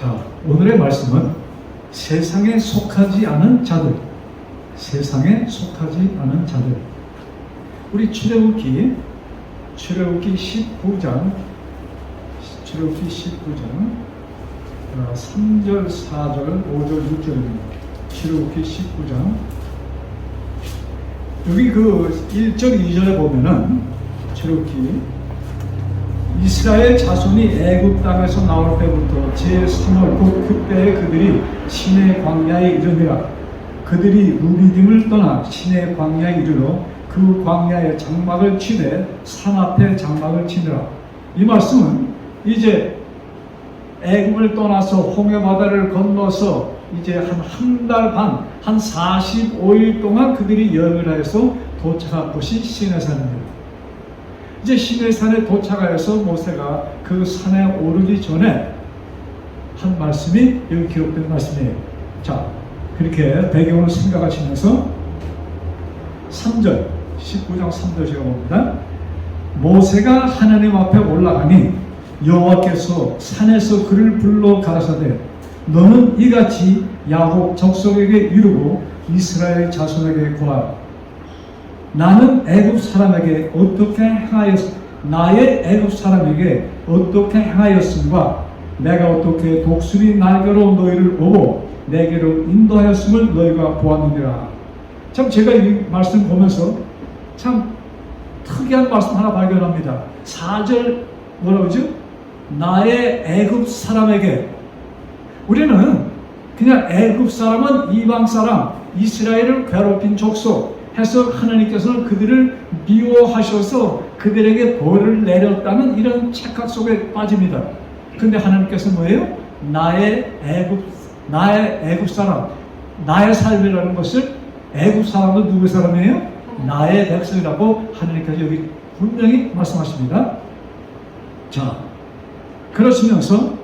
자, 오늘의 말씀은 세상에 속하지 않은 자들, 세상에 속하지 않은 자들. 우리 출애굽기 19장 3절, 4절, 5절, 6절입니다. 출애굽기 19장. 여기 그 1절, 2절에 보면은 출애굽기 이스라엘 자손이 애굽 땅에서 나올 때부터 제3월 곧 그때에 그들이 시내 광야에 이르니라. 그들이 루비딤을 떠나 시내 광야에 이르러 그 광야에 장막을 치되 산 앞에 장막을 치니라. 이 말씀은 이제 애굽을 떠나서 홍해바다를 건너서 이제 한 달 반, 한 45일 동안 그들이 여행을 해서 도착한 곳이 시내산입니다. 이제 시내산에 도착하여서 모세가 그 산에 오르기 전에 한 말씀이 여기 기록된 말씀이에요. 자, 그렇게 배경을 생각하시면서 3절, 19장 3절 제가 봅니다. 모세가 하나님 앞에 올라가니 여호와께서 산에서 그를 불러 가라사대 너는 이같이 야곱 족속에게 이르고 이스라엘 자손에게 고하라. 나는 애굽 사람에게 어떻게 행하였 나의 애굽 사람에게 어떻게 행하였음과 내가 어떻게 독수리 날개로 너희를 오고 내게로 인도하였음을 너희가 보았느니라. 참 제가 이 말씀 보면서 참 특이한 말씀 하나 발견합니다. 4절 뭐라고 그러죠? 나의 애굽 사람에게. 우리는 그냥 애굽 사람은 이방 사람, 이스라엘을 괴롭힌 족속 해서 하나님께서는 그들을 미워하셔서 그들에게 벌을 내렸다는 이런 착각 속에 빠집니다. 근데 하나님께서 뭐예요? 나의 애굽 사람, 나의 삶이라는 것을 애굽 사람은 누구의 사람이에요? 나의 백성이라고 하나님께서 여기 분명히 말씀하십니다. 자, 그러시면서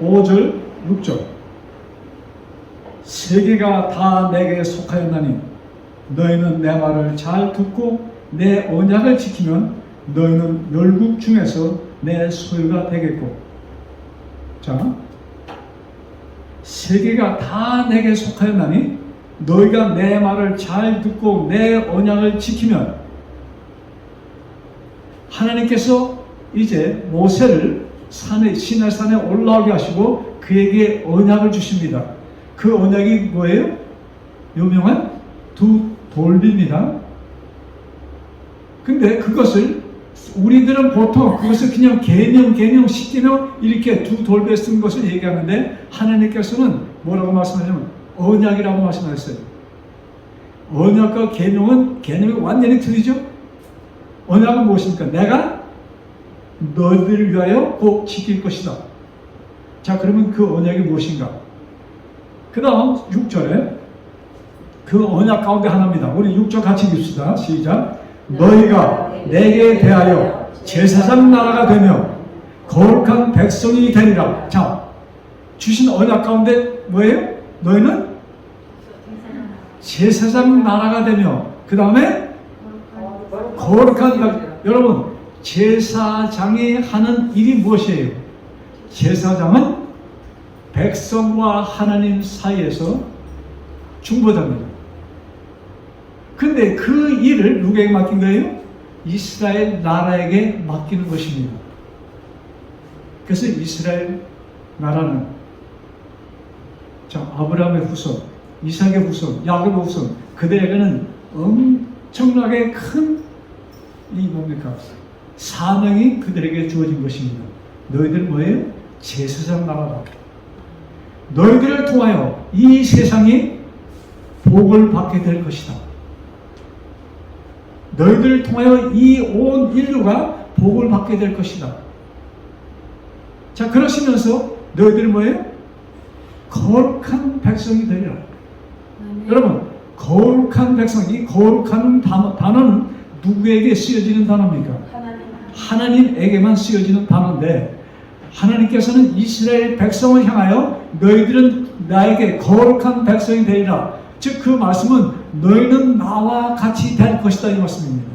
5절, 6절 세계가 다 내게 속하였나니 너희는 내 말을 잘 듣고 내 언약을 지키면 너희는 열국 중에서 내 소유가 되겠고. 자, 세계가 다 내게 속하였나니 너희가 내 말을 잘 듣고 내 언약을 지키면. 하나님께서 이제 모세를 시내산에 올라오게 하시고 그에게 언약을 주십니다. 그 언약이 뭐예요? 유명한 두 돌비입니다. 근데 그것을 우리들은 보통 그것을 그냥 개명 시키며 이렇게 두 돌비에 쓴 것을 얘기하는데 하나님께서는 뭐라고 말씀하냐면 언약이라고 말씀하셨어요. 언약과 개념이 완전히 틀리죠? 언약은 무엇입니까? 내가 너희들을 위하여 꼭 지킬 것이다. 자, 그러면 그 언약이 무엇인가? 그 다음 6절에 그 언약 가운데 하나입니다. 우리 6절 같이 읽읍시다. 시작. 너희가 내게 대하여 제사장 나라가 되며 거룩한 백성이 되리라. 자, 주신 언약 가운데 뭐예요? 너희는 제사장 나라가 되며 그 다음에 거룩한 여러분, 제사장이 하는 일이 무엇이에요? 제사장은 백성과 하나님 사이에서 중보자입니다. 근데 그 일을 누구에게 맡긴 거예요? 이스라엘 나라에게 맡기는 것입니다. 그래서 이스라엘 나라는 아브라함의 후손, 이삭의 후손, 야곱의 후손, 그들에게는 엄청나게 큰 사명이 그들에게 주어진 것입니다. 너희들 뭐예요? 제사장 나라다. 너희들을 통하여 이 세상이 복을 받게 될 것이다. 너희들을 통하여 이 온 인류가 복을 받게 될 것이다. 자, 그러시면서 너희들이 뭐예요? 거룩한 백성이 되리라. 여러분, 거룩한 백성, 이 거룩한 단어는 누구에게 쓰여지는 단어입니까? 하나님에게만 쓰여지는 단어인데 하나님께서는 이스라엘 백성을 향하여 너희들은 나에게 거룩한 백성이 되리라. 즉 그 말씀은 너희는 나와 같이 될 것이다 이 말씀입니다.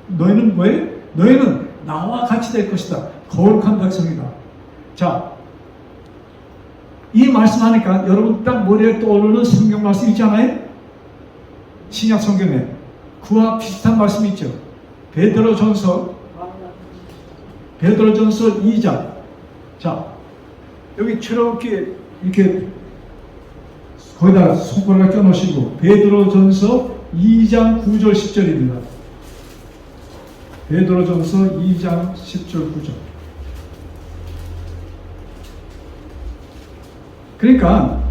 너희는 뭐예요? 너희는 나와 같이 될 것이다. 거룩한 백성이다. 자, 이 말씀하니까 여러분 딱 머리에 떠오르는 성경 말씀 있잖아요. 신약 성경에 그와 비슷한 말씀이 있죠. 베드로전서 2장. 자, 여기 이렇게 거기다 손가락을 껴놓으시고 베드로전서 2장 9절 10절입니다. 베드로전서 2장 10절 9절. 그러니까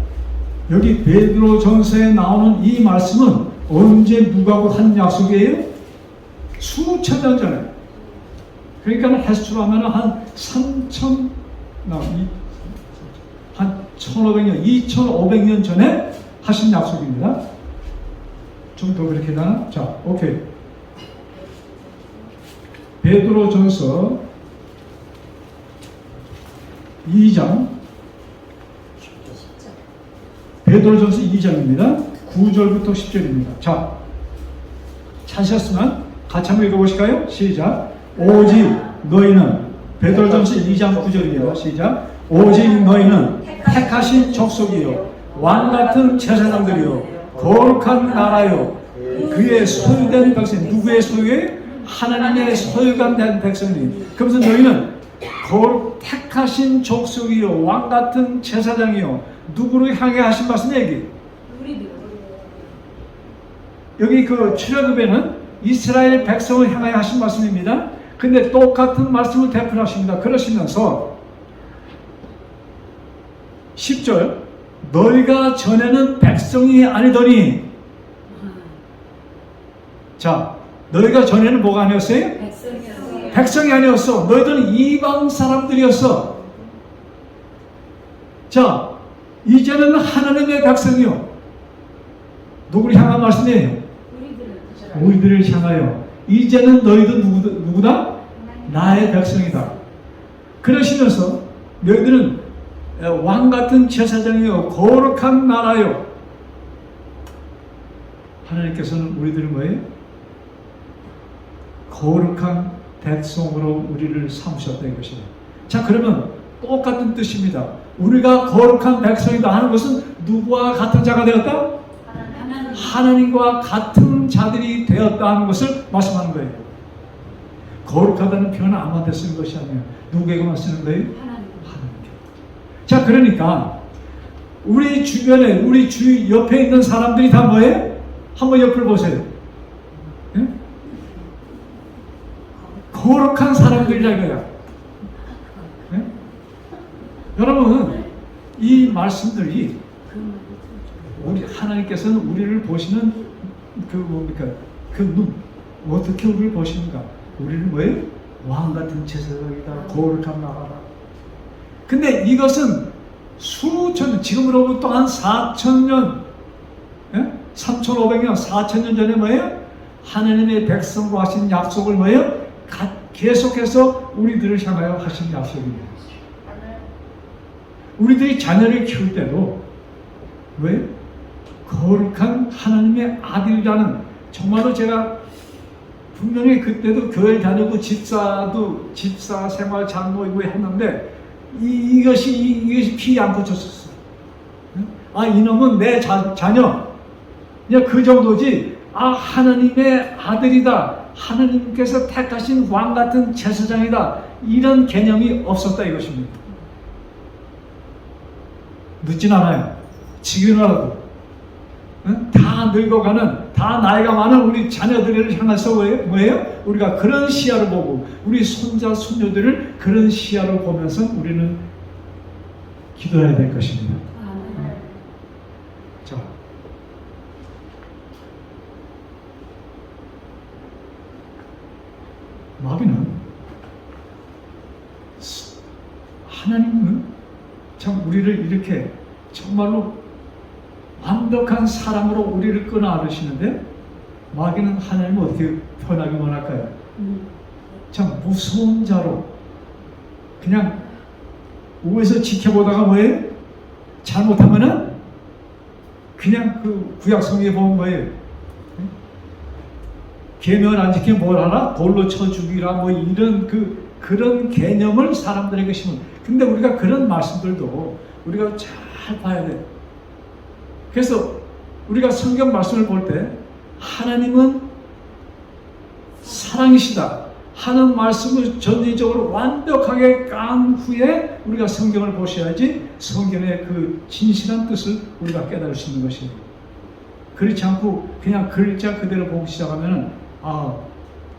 여기 베드로전서에 나오는 이 말씀은 언제 누가하고 한 약속이에요? 수천 년 전에. 그러니까 횟수로 하면 한 1500년, 2500년 전에 하신 약속입니다. 좀 더 그렇게 되나? 자, 오케이. 베드로전서 2장, 베드로전서 2장입니다. 9절부터 10절입니다. 자, 찾으셨으면 같이 한번 읽어보실까요? 시작. 오직 너희는, 베드로전서 2장 9절입니다. 시작. 오직 너희는 택하신 족속이요 왕같은 제사장들이요 거룩한 나라요 그의 소유된 백성. 누구의 소유에? 하나님의 소유가 된 백성이. 그러면서 너희는 택하신 족속이요 왕같은 제사장이요. 누구를 향해 하신 말씀 얘기? 여기 그 출애굽에는 이스라엘 백성을 향하여 하신 말씀입니다. 근데 똑같은 말씀을 되풀이하십니다. 그러시면서 10절, 너희가 전에는 백성이 아니더니. 자, 너희가 전에는 뭐가 아니었어요? 백성이 아니었어. 너희들은 이방 사람들이었어. 자, 이제는 하나님의 백성이요. 누구를 향한 말씀이에요? 우리들을 향하여. 이제는 너희도 누구다? 나의 백성이다. 그러시면서 너희들은 왕같은 제사장이요 거룩한 나라요. 하나님께서는 우리들을 뭐예요? 거룩한 백성으로 우리를 삼으셨다 이것이에요. 자, 그러면 똑같은 뜻입니다. 우리가 거룩한 백성이다 하는 것은 누구와 같은 자가 되었다? 하나님과 같은 자들이 되었다 하는 것을 말씀하는 거예요. 거룩하다는 표현은 아무한테 쓰는 것이 아니에요. 누구에게만 쓰는 거예요? 하나님께. 자, 그러니까 우리 주변에, 우리 주 옆에 있는 사람들이 다 뭐예요? 한번 옆을 보세요. 예? 거룩한 사람들이라 이거야. 예? 여러분, 이 말씀들이 우리 하나님께서는 우리를 보시는 그 뭡니까? 그 눈, 어떻게 우리를 보시는가? 우리를 뭐예요? 왕 같은 제사장이다, 거룩한 나라다. 근데 이것은 수천 년, 지금으로부터 한 4,000년, 예? 3,500년, 4,000년 전에 뭐예요? 하나님의 백성과 하신 약속을 뭐예요? 계속해서 우리들을 향하여 하신 약속입니다. 우리들이 자녀를 키울 때도 왜? 거룩한 하나님의 아들이라는, 정말로 제가 분명히 그때도 교회 다니고 집사 생활 장로이고 했는데 이것이 피 안 꽂혔었어. 아, 이놈은 내 자녀. 그냥 그 정도지. 아, 하나님의 아들이다. 하나님께서 택하신 왕 같은 제사장이다. 이런 개념이 없었다 이것입니다. 늦진 않아요. 지금이라도 다 늙어가는, 다 나이가 많은 우리 자녀들을 향해서 뭐예요? 우리가 그런 시야를 보고 우리 손자, 손녀들을 그런 시야로 보면서 우리는 기도해야 될 것입니다. 자, 마귀는, 하나님은 참 우리를 이렇게 정말로 완벽한 사랑으로 우리를 끊어 안으시는데 마귀는 하나님을 어떻게 편하게 원할까요? 참 무서운 자로 그냥 위에서 지켜보다가 뭐예요? 잘못하면은 그냥 그 구약 성경에 보면 뭐예요? 계명을 안 지키면 뭘 하나? 돌로 쳐 죽이라 뭐 이런 그런 개념을 사람들에게 심은. 근데 우리가 그런 말씀들도 우리가 잘 봐야 돼. 그래서 우리가 성경 말씀을 볼 때 하나님은 사랑이시다 하는 말씀을 전체적으로 완벽하게 깐 후에 우리가 성경을 보셔야지 성경의 그 진실한 뜻을 우리가 깨달을 수 있는 것이에요. 그렇지 않고 그냥 글자 그대로 보기 시작하면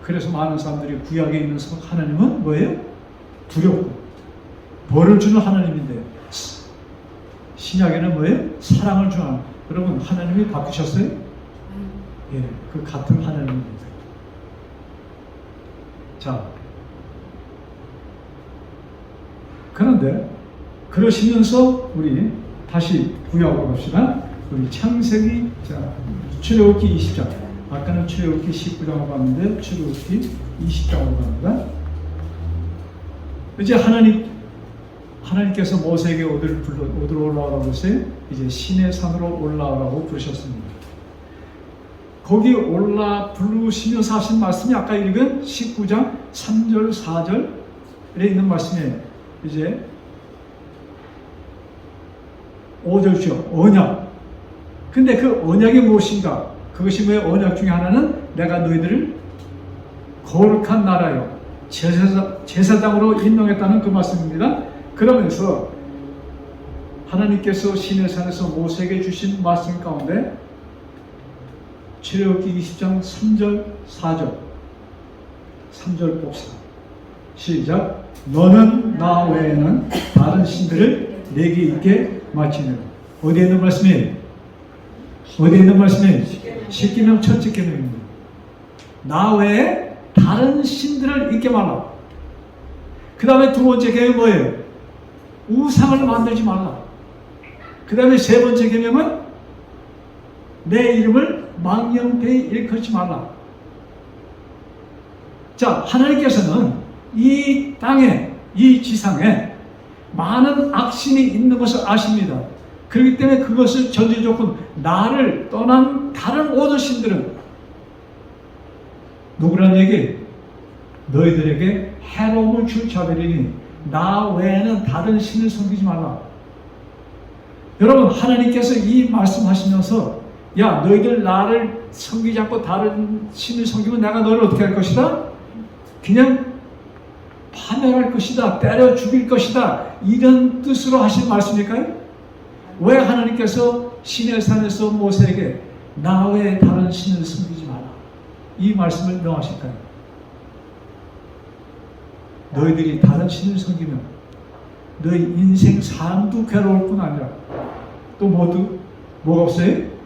그래서 많은 사람들이 구약에 있는 하나님은 뭐예요? 두렵고 벌을 주는 하나님인데 신약에는 뭐예요? 사랑을 주는. 여러분 하나님이 바뀌셨어요? 예, 그 같은 하나님입니다. 자, 그런데 그러시면서 우리 다시 구약으로 갑시다. 우리 창세기, 출애굽기 20장. 아까는 출애굽기 19장으로 봤는데 출애굽기 20장으로 갑니다. 이제 하나님께서 모세에게 어디로 올라오라고 했어요? 이제 시내 산으로 올라오라고 부르셨습니다. 거기 부르시면서 하신 말씀이 아까 읽은 19장 3절 4절에 있는 말씀이에요. 이제 5절이죠. 언약. 근데 그 언약이 무엇인가? 그것이 뭐예요? 언약 중에 하나는 내가 너희들을 거룩한 나라요 제사장으로 임명했다는 그 말씀입니다. 그러면서 하나님께서 시내산에서 모세에게 주신 말씀 가운데 출애굽기 20장 3절 4절 3절 봅시다. 시작. 너는 나 외에는 다른 신들을 내게 있게 마치느라. 어디에 있는 말씀이에요? 어디에 있는 말씀이에요? 십계명 첫째 계명입니다. 나 외에 다른 신들을 있게 말라. 그 다음에 두 번째 계명은 뭐예요? 우상을 만들지 말라. 그 다음에 세 번째 계명은 내 이름을 망령되이 일컫지 말라. 자, 하나님께서는 이 땅에, 이 지상에 많은 악신이 있는 것을 아십니다. 그렇기 때문에 그것을 전제 조건, 나를 떠난 다른 모든 신들은 누구란 얘기? 너희들에게 해로움을 줄 자들이니 나 외에는 다른 신을 섬기지 말라. 여러분, 하나님께서 이 말씀하시면서 야, 너희들 나를 섬기지 않고 다른 신을 섬기면 내가 너를 어떻게 할 것이다? 그냥 파멸할 것이다. 때려 죽일 것이다. 이런 뜻으로 하신 말씀일까요? 왜 하나님께서 시내산에서 모세에게 나 외에 다른 신을 섬기지 마라 이 말씀을 명하실까요? 너희들이 다른 신을 섬기면 너희 인생 삶도 괴로울 뿐 아니라 또 뭐가 없어요?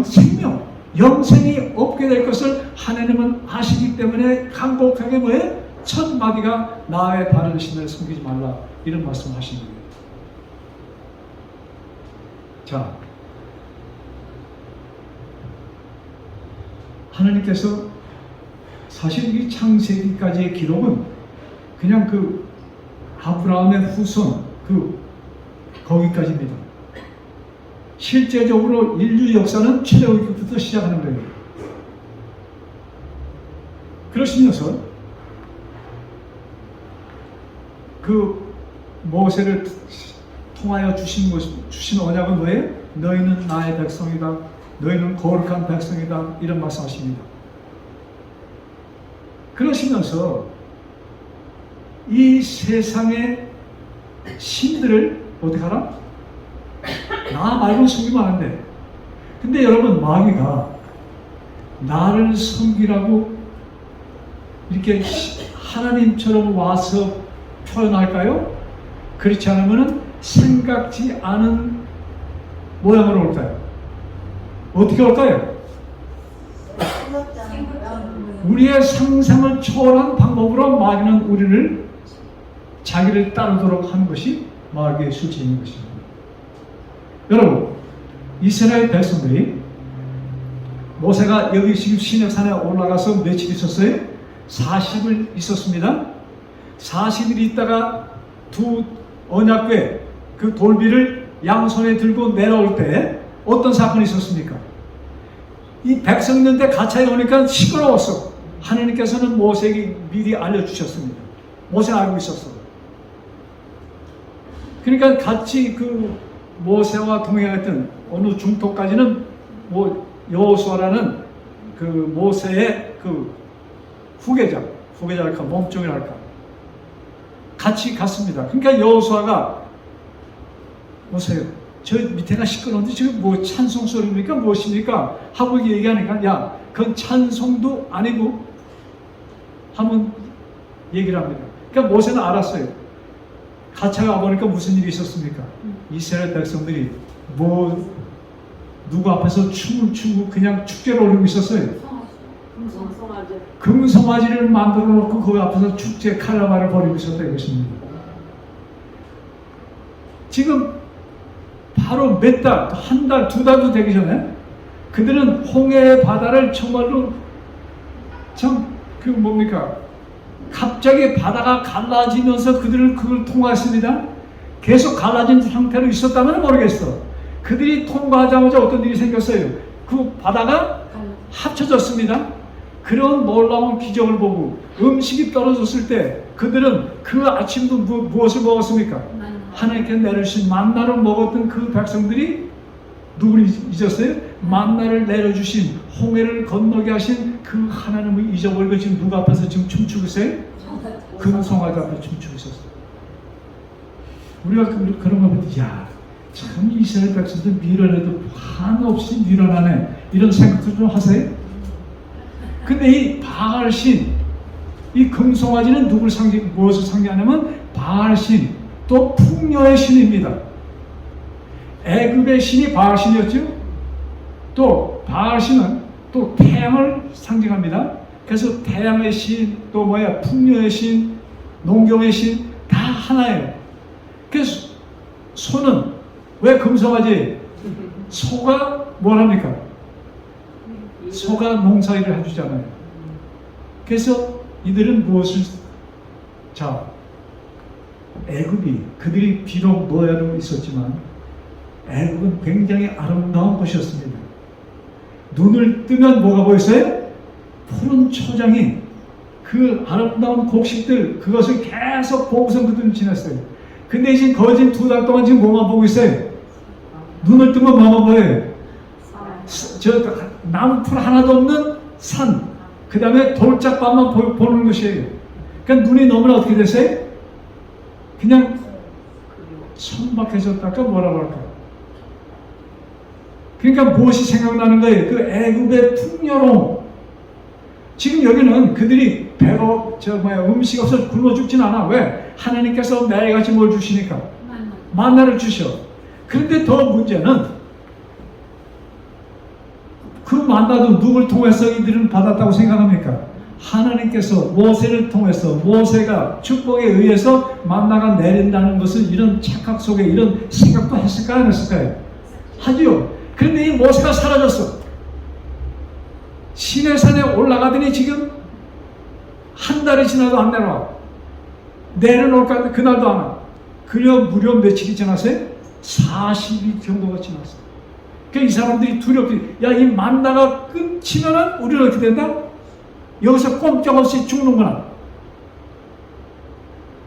생명. 영생이 없게 될 것을 하나님은 아시기 때문에 간곡하게 뭐예요? 첫 마디가 나 외에 다른 신을 섬기지 말라 이런 말씀을 하신 거예요. 자, 하나님께서 사실 이 창세기까지의 기록은 그냥 그 아브라함의 후손 거기까지입니다. 실제적으로 인류 역사는 출애굽기부터 시작하는 거예요. 그러시면서 그 모세를 통하여 주신 언약은 뭐예요? 너희는 나의 백성이다. 너희는 거룩한 백성이다. 이런 말씀하십니다. 그러시면서 이 세상의 신들을 어떻게 하라? 나 말고 섬기면 안 돼. 근데 여러분, 마귀가 나를 섬기라고 이렇게 하나님처럼 와서 표현할까요? 그렇지 않으면 생각지 않은 모양으로 올까요? 어떻게 올까요? 우리의 상상을 초월한 방법으로 마귀는 우리를 자기를 따르도록 하는 것이 마귀의 술책인 것입니다. 여러분, 이스라엘 백성들이 모세가 여기 지금 시내산에 올라가서 며칠 있었어요? 40일 있었습니다. 40일 있다가 두 언약궤 그 돌비를 양손에 들고 내려올 때 어떤 사건이 있었습니까? 이 백성들한테 가차에 오니까 시끄러웠어. 하나님께서는 모세에게 미리 알려주셨습니다. 모세는 알고 있었어. 그러니까 같이 그 모세와 동행했던 어느 중토까지는 뭐 여호수아라는 그 모세의 그 후계자랄까 몸종이랄까 같이 갔습니다. 그러니까 여호수아가 보세요. 저 밑에가 시끄러운데 지금 뭐 찬송 소리입니까? 무엇입니까? 하고 얘기하니까 야, 그건 찬송도 아니고 한번 얘기를 합니다. 그러니까 모세는 알았어요. 가차가 와보니까 무슨 일이 있었습니까? 이스라엘 백성들이 뭐 누구 앞에서 춤을 추고 그냥 축제를 올리고 있었어요. 금송아지를 만들어 놓고 그 앞에서 축제 칼라바를 벌이고 있었다 이것입니다. 지금 바로 몇 달, 한 달, 두 달도 되기 전에 그들은 홍해의 바다를 정말로 참 그 뭡니까? 갑자기 바다가 갈라지면서 그들은 그걸 통과했습니다. 계속 갈라진 상태로 있었다면 모르겠어. 그들이 통과하자마자 어떤 일이 생겼어요. 그 바다가 합쳐졌습니다. 그런 놀라운 기적을 보고 음식이 떨어졌을 때 그들은 그 아침도 무엇을 먹었습니까? 하나님께 내려주신 만나를 먹었던 그 백성들이 누구를 잊었어요? 만나를 내려주신 홍해를 건너게 하신 그 하나님을 잊어버리고 지금 누구 앞에서 지금 춤추고 있어요? 금송아지 앞에 춤추고 있었어요. 우리가 그런 거 보면 야, 참 이스라엘 백성들 밀어내도 한없이 밀어나네 이런 생각도 좀 하세요? 근데 이 바알신, 이 금송아지는 무엇을 상징하냐면 바알신, 또 풍요의 신입니다. 애굽의 신이 바알신이었죠. 또 바알신은 또 태양을 상징합니다. 그래서 태양의 신, 또 풍요의 신, 농경의 신, 다 하나예요. 그래서 소는 왜 금송아지? 소가 뭘 합니까? 소가 농사일을 해주잖아요. 그래서 이들은 무엇을, 자, 애굽이 그들이 비록 노예로 있었지만 애굽은 굉장히 아름다운 곳이었습니다. 눈을 뜨면 뭐가 보였어요? 푸른 초장이 그 아름다운 곡식들 그것을 계속 보고서 그들은 지냈어요. 근데 이제 거진 두 달 동안 지금 뭐만 보고 있어요? 눈을 뜨면 뭐만 보여요? 저 나무풀 하나도 없는 산, 그 다음에 돌짝밭만 보는 것이에요. 그러니까 눈이 너무나 어떻게 됐어요? 그냥 천박해졌다까 뭐라고 할까요? 그러니까 무엇이 생각나는 거예요? 그 애굽의 풍요로움. 지금 여기는 그들이 음식 없어서 굶어 죽진 않아. 왜? 하나님께서 매일같이 뭘 주시니까? 만나를 주셔. 그런데 더 문제는 그 만나도 누굴 통해서 이들은 받았다고 생각합니까? 하나님께서 모세를 통해서 모세가 축복에 의해서 만나가 내린다는 것을 이런 착각 속에 이런 생각도 했을까요? 안 했을까요? 하지요. 그런데 이 모세가 사라졌어. 시내산에 올라가더니 지금 한 달이 지나도 안 내려와. 내려놓을까 그날도 안 와. 그려 무려 며칠이 지났어요? 40일 정도가 지났어. 그러니까 이 사람들이 두렵게, 야, 이 만나가 끊기면은 우리는 어떻게 된다? 여기서 꼼짝없이 죽는구나.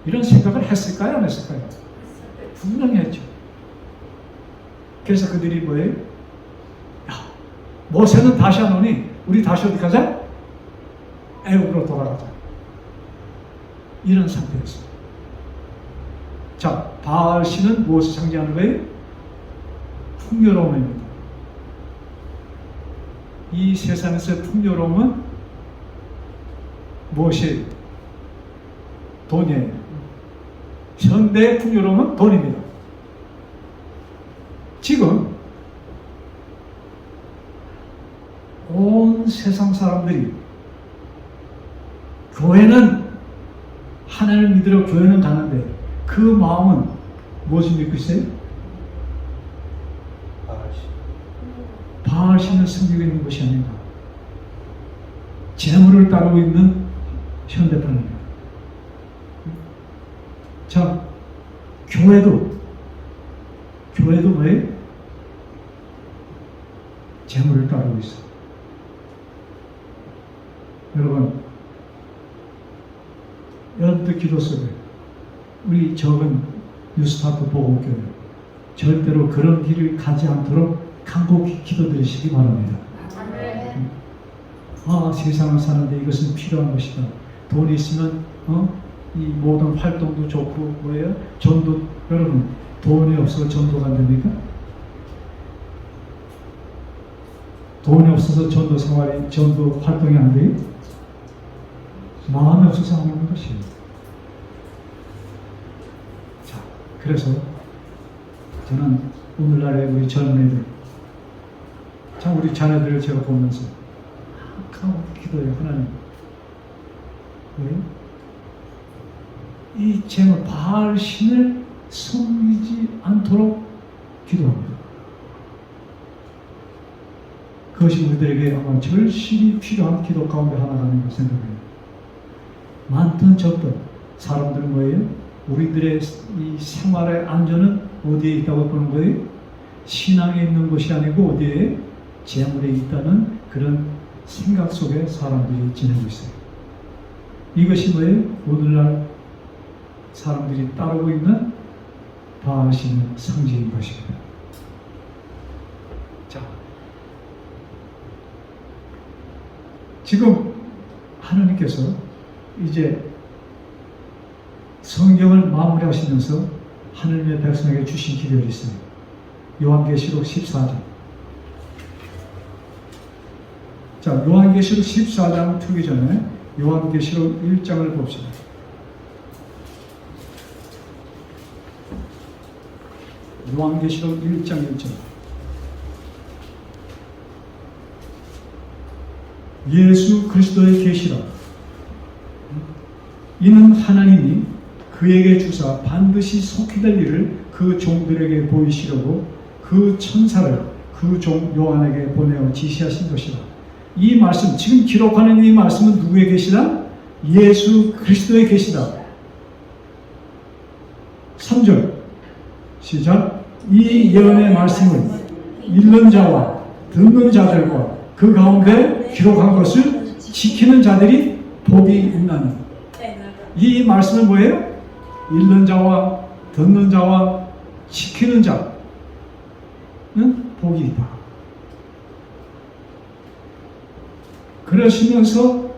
이런 생각을 했을까요? 안 했을까요? 분명히 했죠. 그래서 그들이 뭐예요? 야, 모세는 다시 안 오니 우리 다시 어디 가자? 애굽으로 돌아가자. 이런 상태였어요. 자, 바알신은 무엇을 상징하는 거예요? 풍요로움입니다. 이 세상에서의 풍요로움은 무엇이? 돈이에요. 현대의 풍요로움은 돈입니다. 지금 온 세상 사람들이 교회는 하나님을 믿으러 교회는 가는데 그 마음은 무엇을 믿고 있어요? 바알신을 섬기고 있는 것이 아닌가. 재물을 따르고 있는 현대판입니다. 자, 교회도 뭐예요? 재물을 따르고 있어요. 여러분들 기도 속에 우리 적은 뉴스타트 보건교회 절대로 그런 길을 가지 않도록 간곡히 기도드리시기 바랍니다. 세상을 사는데 이것은 필요한 것이다. 돈이 있으면 이 모든 활동도 좋고 뭐예요? 전도. 여러분, 돈이 없어서 전도가 안 됩니까? 돈이 없어서 전도 활동이 안 돼요? 마음이 없어서 하는 것이에요. 자, 그래서 저는 오늘날의 우리 젊은이들, 우리 자녀들을 제가 보면서 기도해요. 하나님, 이 재물 바알 신을 섬기지 않도록 기도합니다. 그것이 우리들에게 아마 절실히 필요한 기도 가운데 하나가 아닌가 생각해요. 많든 적든 사람들은 뭐예요? 우리들의 이 생활의 안전은 어디에 있다고 보는 거예요? 신앙에 있는 것이 아니고 어디에? 재물에 있다는 그런 생각 속에 사람들이 지내고 있어요. 이것이 뭐예요? 오늘날 사람들이 따르고 있는 바알신의 상징인 것입니다. 자, 지금 하나님께서 이제 성경을 마무리하시면서 하나님의 백성에게 주신 기별이 있어요. 요한계시록 14장. 자, 요한계시록 14장 틀기 전에 요한계시록 1장을 봅시다. 요한계시록 1장 1절. 예수 그리스도의 계시라. 이는 하나님이 그에게 주사 반드시 속히 될 일을 그 종들에게 보이시려고 그 천사를 그 종 요한에게 보내어 지시하신 것이라. 이 말씀, 지금 기록하는 이 말씀은 누구의 계시다? 예수 그리스도의 계시다. 3절 시작. 이 예언의 말씀을 읽는 자와 듣는 자들과 그 가운데 기록한 것을 지키는 자들이 복이 있나니. 이 말씀은 뭐예요? 읽는 자와 듣는 자와 지키는 자는 복이 있다. 그러시면서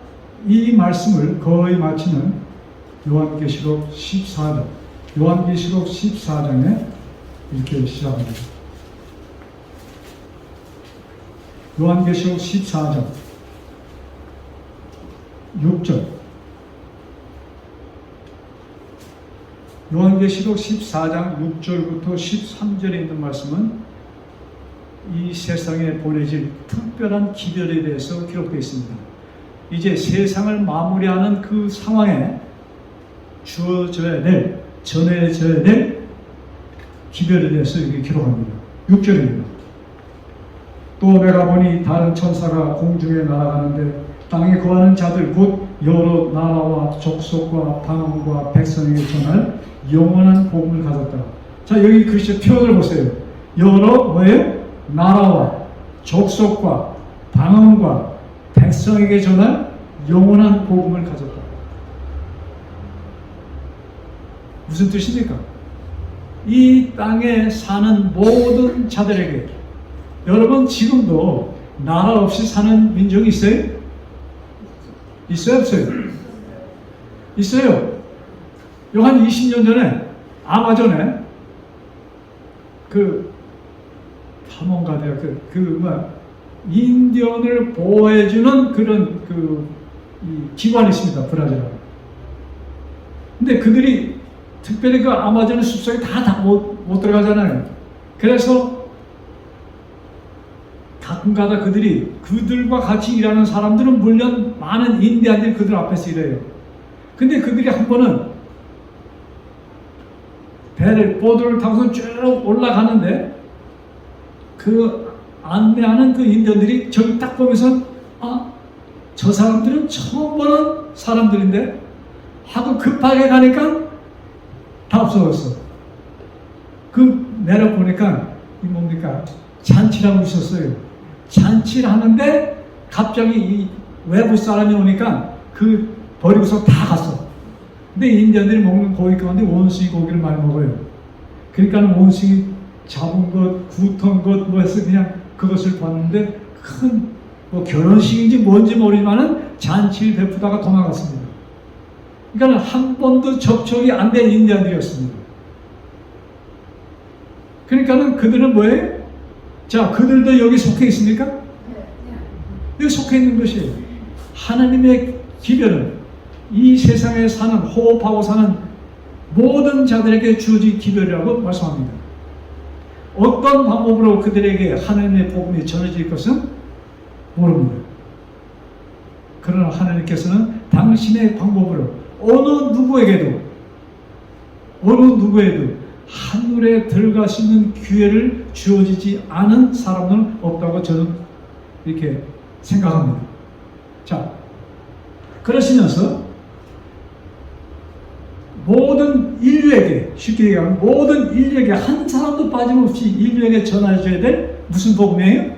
이 말씀을 거의 마치는 요한계시록 14장, 요한계시록 14장에 이렇게 시작합니다. 요한계시록 14장 6절. 요한계시록 14장 6절부터 13절에 있는 말씀은 이 세상에 보내질 특별한 기별에 대해서 기록되어 있습니다. 이제 세상을 마무리하는 그 상황에 주어져야 될, 전해져야 될 기별에 대해서 이렇게 기록합니다. 6절입니다. 또 내가 보니 다른 천사가 공중에 날아가는데 땅에 거하는 자들 곧 여러 나라와 족속과 방언과 백성에게 전할 영원한 복음을 가졌다. 자, 여기 글씨 표현을 보세요. 여러 뭐예요? 나라와 족속과 방언과 백성에게 전할 영원한 복음을 가졌다. 무슨 뜻입니까? 이 땅에 사는 모든 자들에게, 여러분 지금도 나라 없이 사는 민족이 있어요? 있어요? 없어요? 있어요. 요 한 20년 전에 아마존에 탐험가대요. 인디언을 보호해주는 그런 기관이 있습니다. 브라질에. 근데 그들이 특별히 그 아마존 숲속에 다 못 들어가잖아요. 그래서 가끔가다 그들과 같이 일하는 사람들은 물론 많은 인디안들이 그들 앞에서 일해요. 근데 그들이 한 번은 보드를 타고서 쭉 올라가는데 그 안내하는 그 인디언들이 저기 딱 보면서 저 사람들은 처음 보는 사람들인데 하고 급하게 가니까 다 없어졌어. 내려보니까 이 뭡니까? 잔치를 하고 있었어요. 잔치를 하는데 갑자기 외부 사람이 오니까 그 버리고서 다 갔어. 근데 인디언들이 먹는 고기 가운데 원숭이 고기를 많이 먹어요. 그러니까 원숭이 잡은 것, 구턴 것, 뭐 해서 그냥 그것을 봤는데 큰 뭐 결혼식인지 뭔지 모르지만은 잔치를 베푸다가 도망갔습니다. 그러니까 한 번도 접촉이 안 된 인디언들이었습니다. 그러니까는 그들은 뭐예요? 자, 그들도 여기 속해 있습니까? 여기 속해 있는 것이에요. 하나님의 기별은 이 세상에 사는, 호흡하고 사는 모든 자들에게 주어진 기별이라고 말씀합니다. 어떤 방법으로 그들에게 하나님의 복음이 전해질 것은 모릅니다. 그러나 하나님께서는 당신의 방법으로 어느 누구에게도 하늘에 들어갈 수 있는 기회를 주어지지 않은 사람은 없다고 저는 이렇게 생각합니다. 자, 그러시면서 모든 인류에게, 쉽게 얘기하면 모든 인류에게 한 사람도 빠짐없이 인류에게 전해줘야 될 무슨 복음이에요?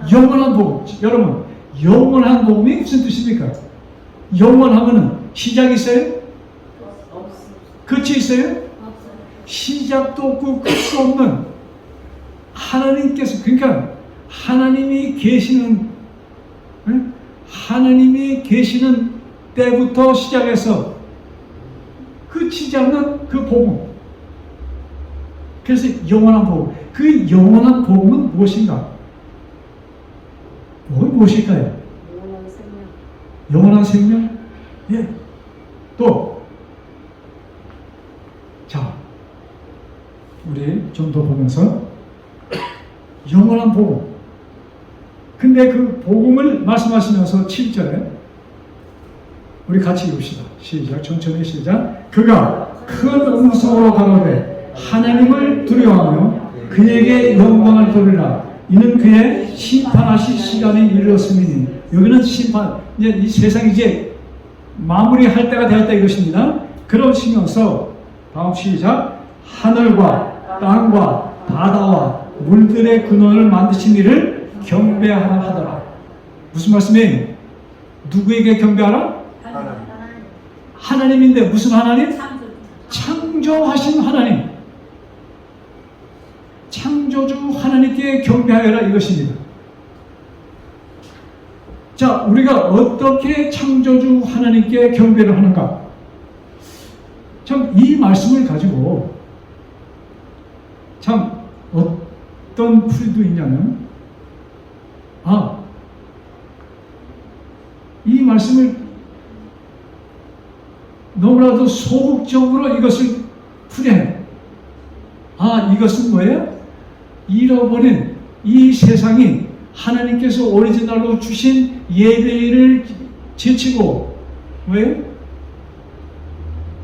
영원한 복음. 여러분, 영원한 복음이 무슨 뜻입니까? 영원하면은 시작이 있어요? 끝이 있어요? 시작도 없고 끝도 없는 하나님께서, 그러니까 하나님이 계시는 때부터 시작해서 끝이지 않는 그 복음. 그래서 영원한 복음. 그 영원한 복음은 무엇인가? 무엇일까요? 영원한 생명. 영원한 생명? 예. 또, 자, 우리 좀 더 보면서 영원한 복음. 근데 그 복음을 말씀하시면서 7절에 우리 같이 읽읍시다. 시작. 천천히 시작. 그가 큰 음성으로 가로되 하나님을 두려워하며 그에게 영광을 돌리라. 이는 그의 심판하실 시간이 이르렀음이니. 여기는 심판, 이제 이 세상이 이제 마무리할 때가 되었다 이것입니다. 그러시면서 다음 시작. 하늘과 땅과 바다와 물들의 근원을 만드신 이를 경배하라 하더라. 무슨 말씀이에요? 누구에게 경배하라? 하나님인데 무슨 하나님? 창조하신 하나님. 창조주 하나님께 경배하여라 이것입니다. 자, 우리가 어떻게 창조주 하나님께 경배를 하는가? 참 이 말씀을 가지고 참 어떤 풀이도 있냐면, 이 말씀을 너무나도 소극적으로 이것을 풀이해. 이것은 뭐예요? 잃어버린 이 세상이 하나님께서 오리지널로 주신 예배를 제치고, 왜?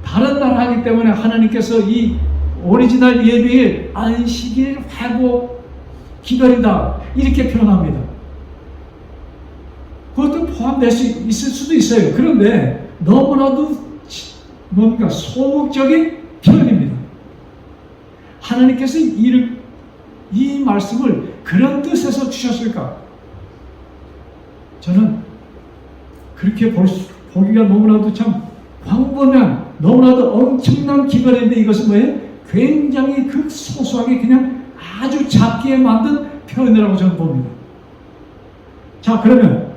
다른 나라 하기 때문에 하나님께서 이 오리지널 예배일 안식일 회복 기다린다 이렇게 표현합니다. 그것도 포함될 수 있을 수도 있어요. 그런데 너무나도 뭔가 소극적인 표현입니다. 하나님께서 이 말씀을 그런 뜻에서 주셨을까? 저는 그렇게 보기가 너무나도 참 광범위한, 너무나도 엄청난 기별인데 이것은 뭐예요? 굉장히 극소소하게 그냥 아주 작게 만든 표현이라고 저는 봅니다. 자, 그러면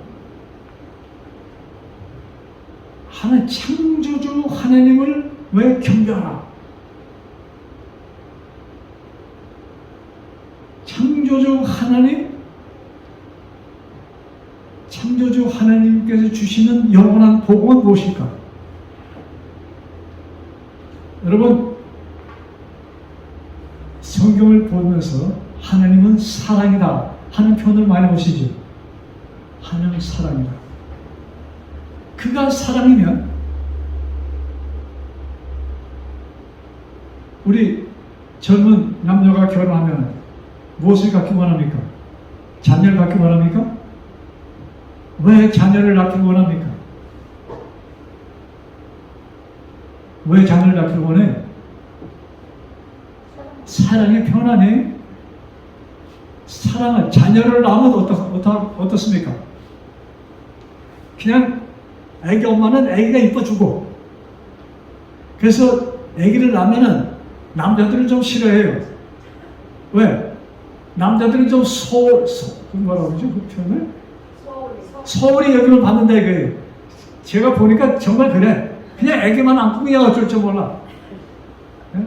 창조주 하나님을 왜 경배하라? 창조주 하나님께서 주시는 영원한 복음은 무엇일까? 여러분, 성경을 보면서 하나님은 사랑이다 하는 표현을 많이 보시죠. 하나님은 사랑이다. 그가 사랑이면 우리 젊은 남녀가 결혼하면 무엇을 갖기 원합니까? 자녀를 갖기 원합니까? 왜 자녀를 낳기 원합니까? 왜 자녀를 낳기 원해? 사랑의 변화네. 사랑은 자녀를 낳으면 어떻습니까? 그냥 애기 엄마는 애기가 이뻐주고, 그래서 애기를 낳으면은 남자들은 좀 싫어해요. 왜? 남자들은 좀 뭐라고 그러죠? 그 표현을? 소홀히 여기를 받는다 이거예요. 제가 보니까 정말 그래. 그냥 애기만 안고 그냥 어쩔 줄 몰라. 네?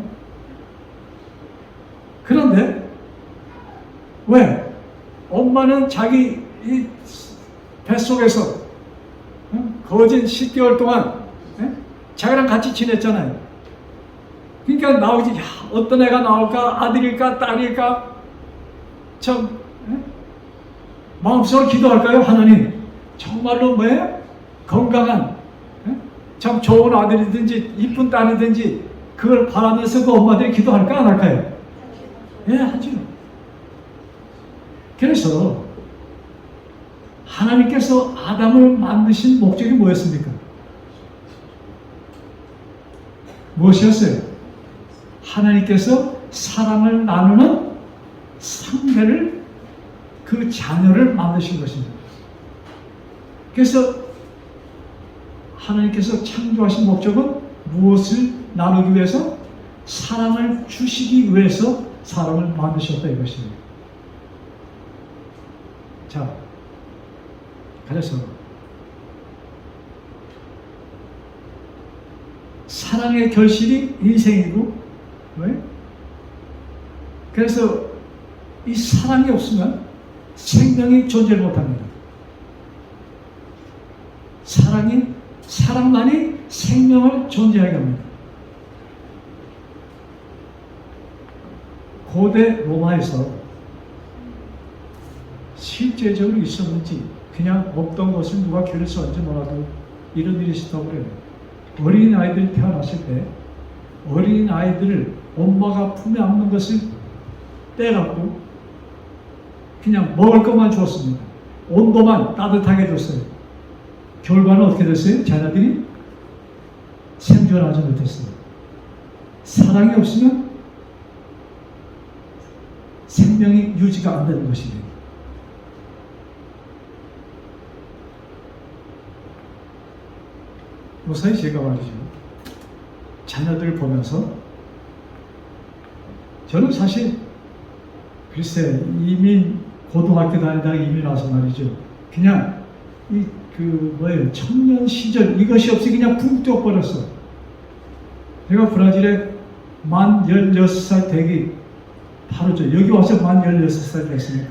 그런데 왜? 엄마는 자기 이 뱃속에서 거진 10개월 동안 자기랑 같이 지냈잖아요. 그러니까 나오지, 야, 어떤 애가 나올까? 아들일까? 딸일까? 참 마음속으로 기도할까요? 하나님, 정말로 뭐예요? 건강한 참 좋은 아들이든지 이쁜 딸이든지 그걸 바라면서 그 엄마들이 기도할까? 안 할까요? 예, 하죠. 그래서 하나님께서 아담을 만드신 목적이 뭐였습니까? 무엇이었어요? 하나님께서 사랑을 나누는 상대를, 그 자녀를 만드신 것입니다. 그래서 하나님께서 창조하신 목적은 무엇을 나누기 위해서? 사랑을 주시기 위해서 사람을 만드셨다 이것입니다. 자, 그래서 사랑의 결실이 인생이고, 왜? 그래서 이 사랑이 없으면 생명이 존재를 못합니다. 사랑만이 생명을 존재하게 합니다. 고대 로마에서 실제적으로 있었는지 그냥 없던 것을 누가 교류했는지 몰라도 이런 일이 있었다고 그래요. 어린아이들이 태어났을 때 어린아이들을 엄마가 품에 안는 것을 떼갖고 그냥 먹을 것만 주었습니다. 온도만 따뜻하게 줬어요. 결과는 어떻게 됐어요? 자녀들이 생존하지 못했어요. 사랑이 없으면 생명이 유지가 안 되는 것입니다. 무사히 제가 말이죠. 자녀들 보면서 저는 사실 글쎄 이민 고등학교 다니다가 이민 와서 말이죠. 그냥 청년 시절 이것이 없이 그냥 붕 뛰어버렸어. 내가 브라질에 만 16살 되기 바로 여기 와서 만 16살 됐으니까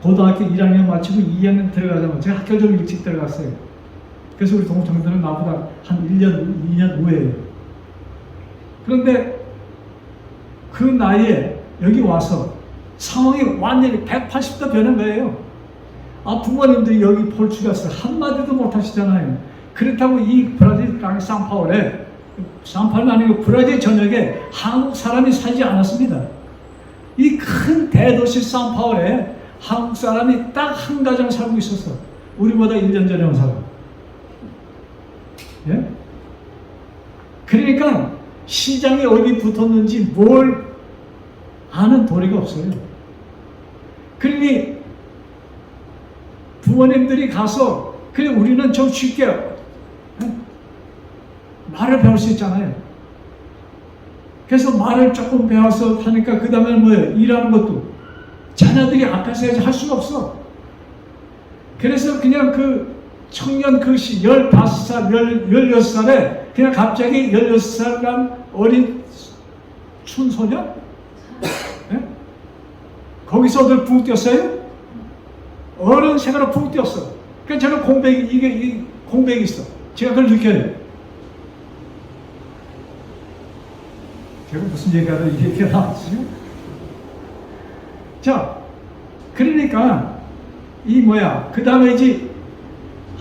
고등학교 1학년 마치고 2학년 들어가자마자 제가 학교 좀 일찍 들어갔어요. 그래서 우리 동창들은 나보다 한 1년, 2년 후에요. 그런데 그 나이에 여기 와서 상황이 완전히 180도 변한 거예요. 부모님들이 여기 포르투갈에서 한마디도 못하시잖아요. 그렇다고 이 브라질 땅 산파울은 아니고 브라질 전역에 한국 사람이 살지 않았습니다. 이 큰 대도시 산파울에 한국 사람이 딱 한 가정 살고 있었어. 우리보다 1년 전에 온 사람. 예? 그러니까 시장이 어디 붙었는지 뭘 아는 도리가 없어요. 그러니 부모님들이 가서 그래 우리는 좀 쉽게 말을 배울 수 있잖아요. 그래서 말을 조금 배워서 하니까 그 다음에 뭐예요? 일하는 것도 자녀들이 앞에서 할 수가 없어. 그래서 그냥 그 청년 글씨 15살, 16살에 그냥 갑자기 16살 난 어린 춘소년? 네? 거기서들 붕 뛰었어요? 어른 생활로 붕 뛰었어. 그러니까 저는 이게 공백이 있어. 제가 그걸 느껴요. 제가 무슨 얘기하다 이게 얘기가 나왔어요? 자, 그러니까 그 다음에 이제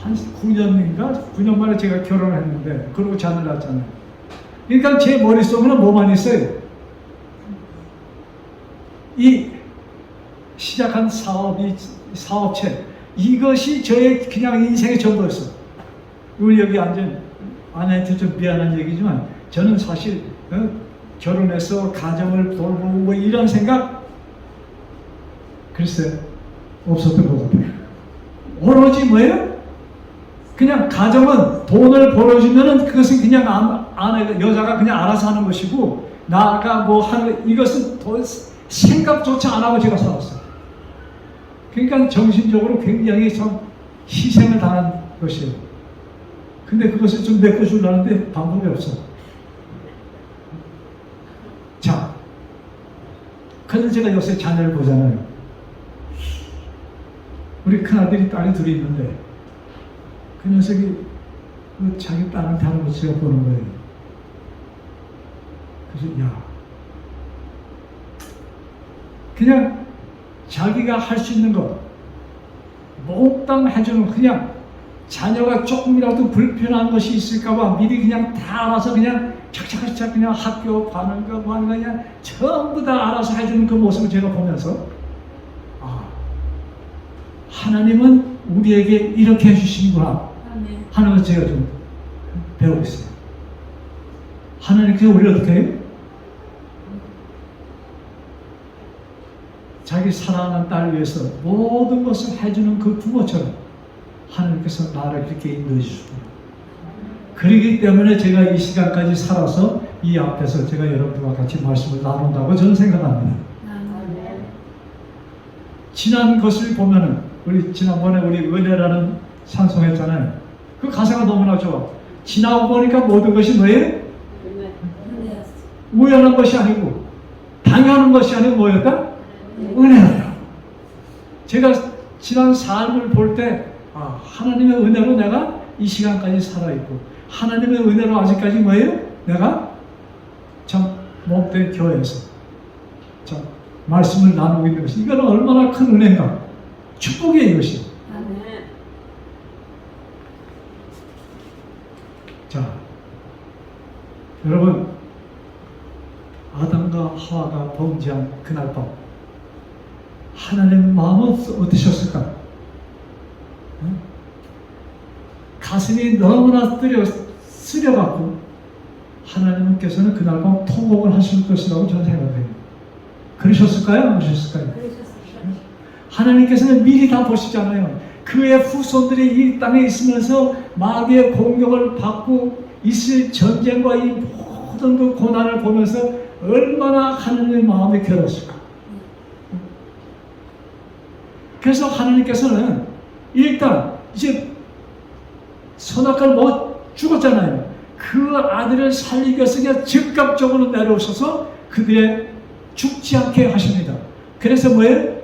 한 9년 만에 제가 결혼을 했는데 그러고 자녀를 낳았잖아요. 그러니까 제 머릿속에는 뭐만 있어요? 이 시작한 사업체 이것이 저의 그냥 인생의 전부였어. 우리 여기 앉은 아내한테 좀 미안한 얘기지만 저는 사실 결혼해서 가정을 돌보고 뭐 이런 생각 글쎄 없었던 것 같아요. 오로지 뭐예요? 그냥 가정은 돈을 벌어주면은 그것은 그냥 아내 여자가 그냥 알아서 하는 것이고 나가 뭐 하는 이것은 더 생각조차 안 하고 제가 살았어요. 그러니까 정신적으로 굉장히 참 희생을 당한 것이에요. 근데 그것을 좀 메꿔주려는데 방법이 없어. 자, 그래서 제가 요새 자녀를 보잖아요. 우리 큰아들이 딸이 둘이 있는데 그 녀석이 자기 딸한테 하는 것을 제가 보는 거예요. 그래서 야, 그냥 자기가 할 수 있는 것 몽땅 해주는, 그냥 자녀가 조금이라도 불편한 것이 있을까봐 미리 그냥 다 알아서 그냥 착착착 그냥 학교 가는 거 뭐 하는 거 그냥 전부 다 알아서 해주는 그 모습을 제가 보면서 하나님은 우리에게 이렇게 해주시는구나 하는 것을 제가 좀 배우고 있어요. 하나님께서 우리를 어떻게 해요? 자기 사랑하는 딸을 위해서 모든 것을 해주는 그 부모처럼 하나님께서 나를 그렇게 인도해 주시고, 그러기 때문에 제가 이 시간까지 살아서 이 앞에서 제가 여러분들과 같이 말씀을 나눈다고 저는 생각합니다. 지난 것을 보면은 우리 지난번에 우리 은혜라는 찬송했잖아요. 그 가사가 너무나 좋아. 지나고 보니까 모든 것이 뭐예요? 우연한 것이 아니고 당연한 것이 아니고 뭐였다? 은혜다. 제가 지난 삶을 볼 때 하나님의 은혜로 내가 이 시간까지 살아있고 하나님의 은혜로 아직까지 뭐예요? 내가 참 몸된 교회에서 참 말씀을 나누고 있는 것이, 이거는 얼마나 큰 은혜인가, 축복이에요 이것이. 자, 여러분, 아담과 하와가 범죄한 그날 밤 하나님 마음은 어떠셨을까? 응? 가슴이 너무나 쓰려갖고 하나님께서는 그날 밤 통곡을 하실 것이라고 저는 생각해요. 그러셨을까요? 안 그러셨을까요? 하나님께서는 미리 다 보시잖아요. 그의 후손들이 이 땅에 있으면서 마귀의 공격을 받고 있을 전쟁과 이 모든 그 고난을 보면서 얼마나 하나님의 마음이 괴로웠을까. 그래서 하나님께서는 일단 이제 선악과를 죽었잖아요. 그 아들을 살리기 위해서 그냥 즉각적으로 내려오셔서 그들의 죽지 않게 하십니다. 그래서 뭐예요?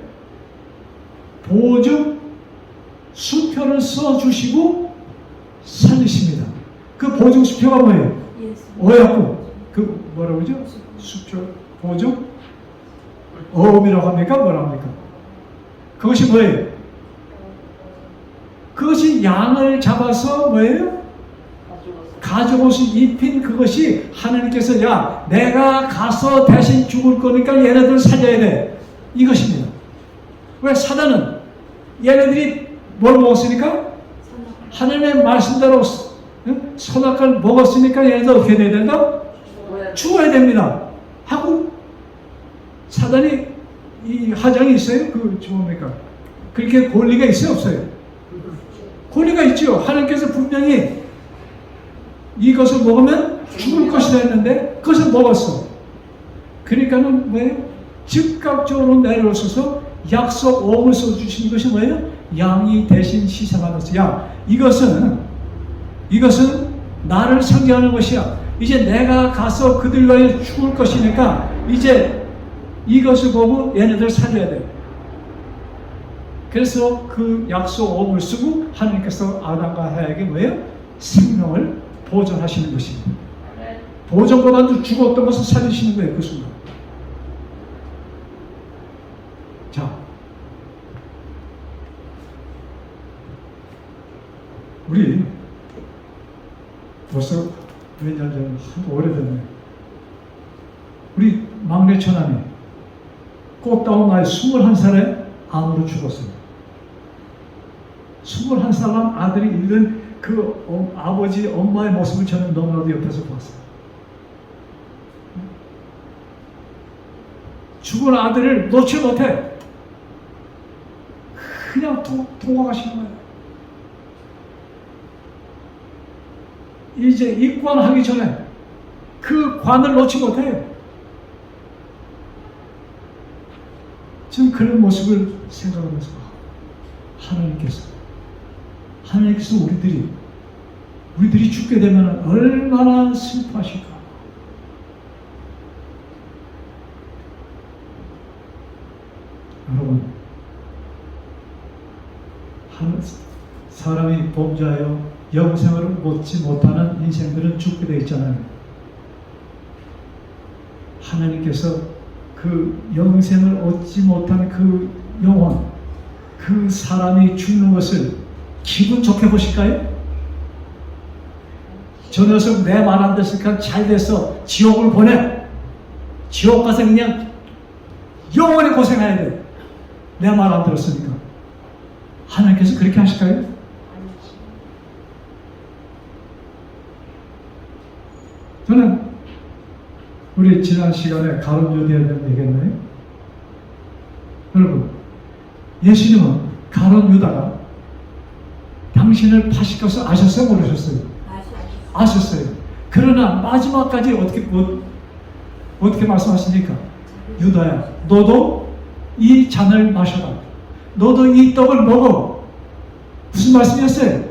보증 수표를 써주시고 살리십니다. 그 보증 수표가 뭐예요? 어약구. 그 뭐라고 그러죠? 수표, 보증, 어음이라고 합니까? 뭐라고 합니까? 그것이 뭐예요? 그것이 양을 잡아서 뭐예요? 가죽옷을 입힌 그것이 하나님께서 야, 내가 가서 대신 죽을 거니까 얘네들 살려야 돼. 이것입니다. 왜? 사단은 얘네들이 뭘 먹었으니까? 하나님의 말씀대로 선악과를 먹었으니까 얘네들 어떻게 돼야 된다? 죽어야 됩니다. 하고 사단이 이 하장이 있어요? 그 뭡니까? 그렇게 권리가 있어요? 없어요? 권리가 있죠. 하나님께서 분명히 이것을 먹으면 죽을 것이라 했는데 그것을 먹었어. 그러니까는 뭐예요? 즉각적으로 내려오셔서 약속 어음을 써주신 것이 뭐예요? 양이 대신 희생하면서 야, 이것은 나를 상징하는 것이야. 이제 내가 가서 그들과 죽을 것이니까 이제 이것을 보고 얘네들 살려야 돼. 그래서 그 약속 어음을 쓰고 하나님께서 아담과 하와에게 뭐예요? 생명을 보존하시는 것입니다. 보존보다도 죽었던 것을 살리시는 거예요. 그 순간. 자, 우리 벌써 몇 년 전, 오래됐네. 우리 막내 처남이 꽃다운 나이 21살에 암으로 죽었어요. 21살 아들이 잃는 그 아버지, 엄마의 모습을 저는 너무나도 옆에서 봤어요. 죽은 아들을 놓지 못해. 그냥 통화하시는 거예요. 이제 입관하기 전에 그 관을 놓지 못해요. 저는 그런 모습을 생각하면서 하나님께서 우리들이 죽게 되면 얼마나 슬퍼하실까. 여러분, 사람이 범죄하여 영생을 얻지 못하는 인생들은 죽게 되어 있잖아요. 하나님께서 그 영생을 얻지 못한 그 영혼, 그 사람이 죽는 것을 기분 좋게 보실까요? 저 녀석 내 말 안 됐으니까 잘 됐어. 지옥을 보내. 지옥 가서 그냥 영원히 고생해야 돼. 내 말 안 들었으니까. 하나님께서 그렇게 하실까요? 저는 우리 지난 시간에 가룟 유다에 대한 얘기했나요? 여러분, 예수님은 가룟 유다가 당신을 파실 것을 아셨어요? 모르셨어요? 아셨어요. 그러나 마지막까지 어떻게 말씀하십니까? 유다야, 너도 이 잔을 마셔라. 너도 이 떡을 먹어. 무슨 말씀이었어요?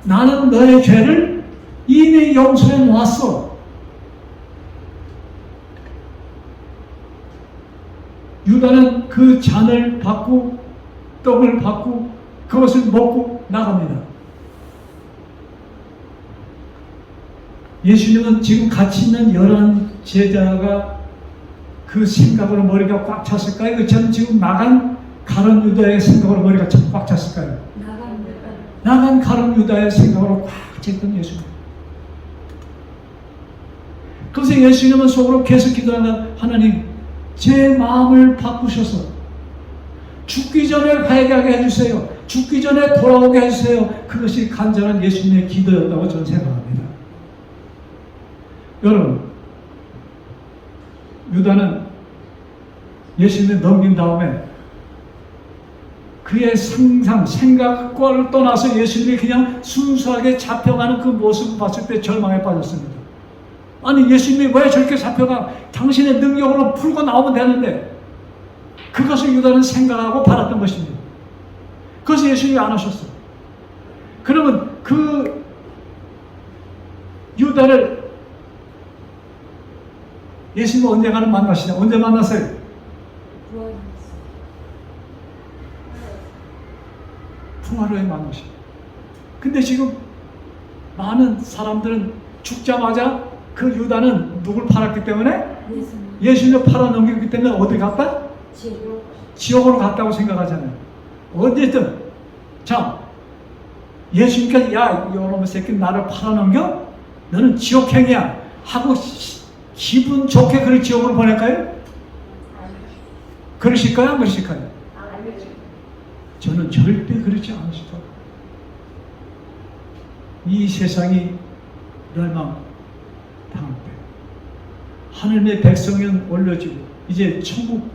나는 너의 죄를 이미 용서해 놓았어. 유다는 그 잔을 받고 떡을 받고 그것을 먹고 나갑니다. 예수님은 지금 같이 있는 11 제자가 그 생각으로 머리가 꽉 찼을까요? 저는 지금 나간 가룟 유다의 생각으로 머리가 꽉 찼을까요? 나간 가룟 유다의 생각으로 꽉 찼던 예수님. 그래서 예수님은 속으로 계속 기도하는 하나님, 제 마음을 바꾸셔서 죽기 전에 회개하게 해주세요. 죽기 전에 돌아오게 해주세요. 그것이 간절한 예수님의 기도였다고 저는 생각합니다. 여러분, 유다는 예수님을 넘긴 다음에 그의 생각과를 떠나서 예수님이 그냥 순수하게 잡혀가는 그 모습을 봤을 때 절망에 빠졌습니다. 아니, 예수님이 왜 저렇게 잡혀가? 당신의 능력으로 풀고 나오면 되는데, 그것을 유다는 생각하고 바랐던 것입니다. 그것을 예수님이 안 하셨어요. 그러면 그 유다를 예수님은 언젠가는 만나시냐? 언제 만났어요? 부활 후에 만나시죠. 근데 지금 많은 사람들은 죽자마자 그 유다는 누굴 팔았기 때문에? 예수님을 팔아넘겼기 때문에 어디 갔다? 지옥으로 갔다고 생각하잖아요. 어쨌든 자, 예수님께서 야, 이놈의 새끼 나를 팔아넘겨? 너는 지옥행이야 하고 기분 좋게 그를 지옥으로 보낼까요? 그러실까요? 안 그러실까요? 저는 절대 그렇지 않으시더라고요. 이 세상이 멸망 당할 때 하늘의 백성은 올려지고 이제 천국,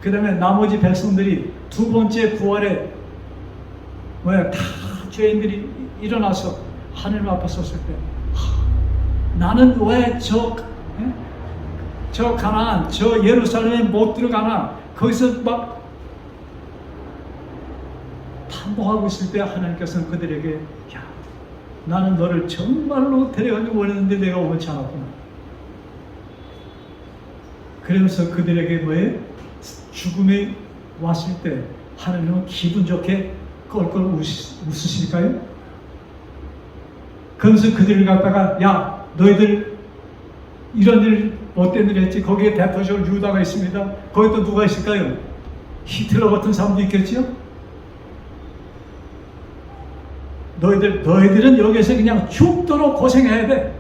그 다음에 나머지 백성들이 두 번째 부활에 다 죄인들이 일어나서 하늘 앞에 섰을 때 나는 왜 저 가나안, 저 예루살렘에 못 들어가나? 거기서 막 반복하고 있을 때 하나님께서는 그들에게 야, 나는 너를 정말로 데려가기 원했는데 내가 원치 않았구나. 그러면서 그들에게 뭐예요? 죽음이 왔을 때 하나님은 기분 좋게 껄껄 웃으실까요? 그러면서 그들을 갖다가 야, 너희들 이런 일 못된 일 했지. 거기에 대표적으로 유다가 있습니다. 거기 또 누가 있을까요? 히틀러 같은 사람도 있겠지요? 너희들은 여기에서 그냥 죽도록 고생해야 돼.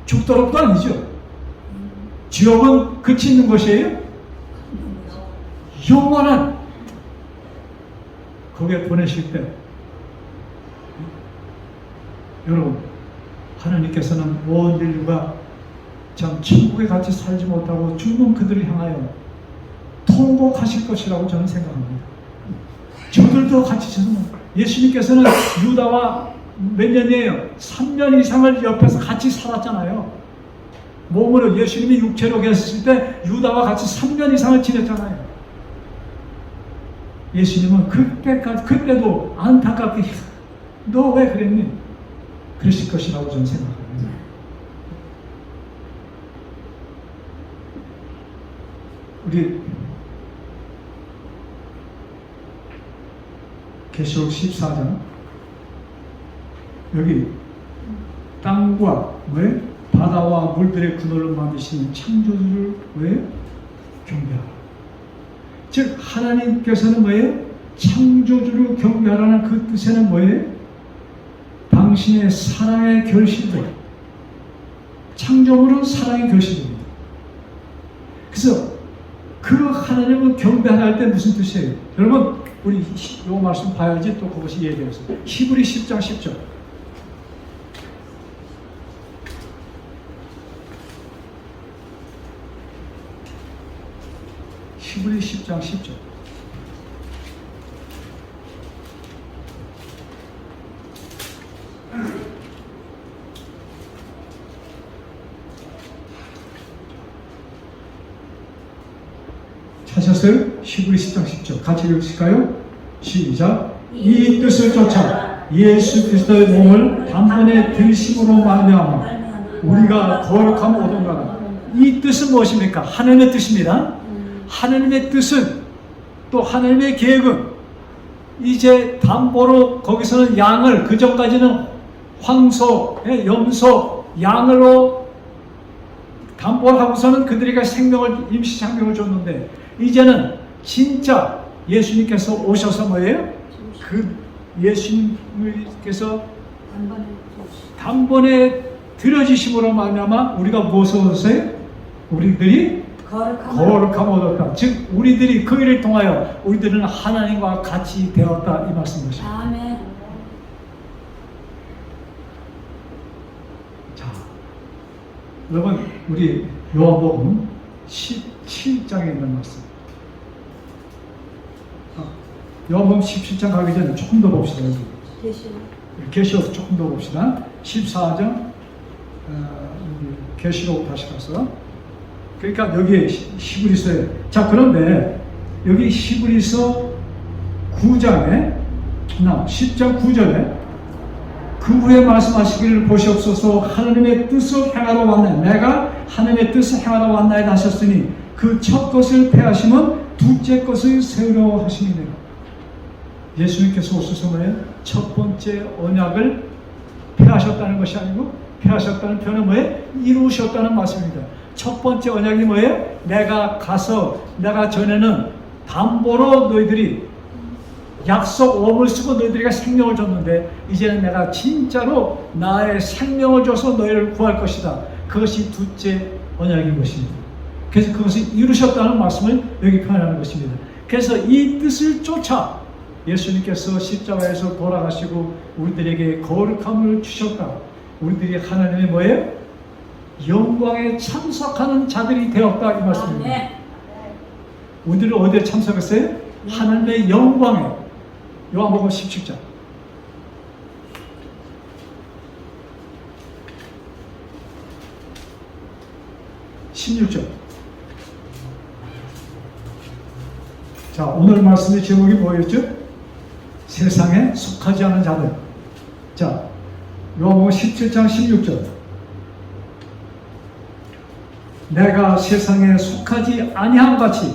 죽도록도 아니죠. 지옥은 끝이 있는 것이에요. 영원한 거기에 보내실 때 여러분, 하나님께서는 온 인류가 참 천국에 같이 살지 못하고 죽는 그들을 향하여 통곡하실 것이라고 저는 생각합니다. 저들도 같이 저는 예수님께서는 유다와 몇 년이에요? 3년 이상을 옆에서 같이 살았잖아요. 몸으로 예수님이 육체로 계셨을 때 유다와 같이 3년 이상을 지냈잖아요. 예수님은 그때도 안타깝게 너 왜 그랬니? 그러실 것이라고 저는 생각합니다. 우리 계시록 14장 여기 땅과 왜 바다와 물들의 그늘로 만드시는 창조주를 왜 경배하라. 즉 하나님께서는 뭐예요? 창조주를 경배하라는 그 뜻에는 뭐예요? 당신의 사랑의 결실들. 창조물은 사랑의 결실입니다. 그래서 그 하나님을 경배할 때 무슨 뜻이에요? 여러분 우리 이 말씀 봐야지 또 그것이 이해되어서 히브리 10장 10절 히브리 10장 10절 찾았어요? 히브리 10장 10절 같이 읽으실까요? 시작. 이 뜻을 쫓아 예수 그리스도의 몸을 단번에 들심으로 말미암아 우리가 거룩함 얻은가. 이 뜻은 무엇입니까? 하나님의 뜻입니다. 하나님의 뜻은 또 하나님의 계획은 이제 담보로 거기서는 양을 그 전까지는 황소, 염소, 양으로 담보를 하고서는 그들에게 임시 생명을 줬는데 이제는 진짜 예수님께서 오셔서 뭐예요? 그 예수님께서 단번에 들어지심으로 말미암아 우리가 무엇을 얻었어요? 우리들이 거룩함 얻었다. 즉 우리들이 그 일을 통하여 우리들은 하나님과 같이 되었다 이 말씀이십니다. 아멘. 자, 여러분 우리 요한복음 17장에 있는 말씀. 요한복음 17장 가기 전에 조금 더 봅시다. 계시록 조금 더 봅시다. 14장 계시록 다시 가서 그러니까 여기 히브리서에 자 그런데 여기 히브리서 9장에 10장 9절에 그 후에 말씀하시기를 보시옵소서 하나님의 뜻을 행하러 왔네 내가 하나님의 뜻을 행하러 왔나이다 하셨으니 그 첫 것을 폐하시면 둘째 것을 세우려 하시니라. 예수님께서 오셔서 뭐예요? 첫 번째 언약을 폐하셨다는 것이 아니고 폐하셨다는 표현은 뭐예요? 이루셨다는 말씀입니다. 첫 번째 언약이 뭐예요? 내가 가서 내가 전에는 담보로 너희들이 약속 웜을 쓰고 너희들에게 생명을 줬는데 이제는 내가 진짜로 나의 생명을 줘서 너희를 구할 것이다. 그것이 둘째 언약인 것입니다. 그래서 그것을 이루셨다는 말씀을 여기 표현하는 것입니다. 그래서 이 뜻을 쫓아 예수님께서 십자가에서 돌아가시고 우리들에게 거룩함을 주셨다. 우리들이 하나님의 뭐예요? 영광에 참석하는 자들이 되었다 이 말씀입니다. 우리들은 어디에 참석했어요? 하나님의 영광에. 요한복음 17장 16절. 자, 오늘 말씀의 제목이 뭐였죠? 세상에 속하지 않은 자들. 자, 요한복음 17장 16절. 내가 세상에 속하지 아니함 같이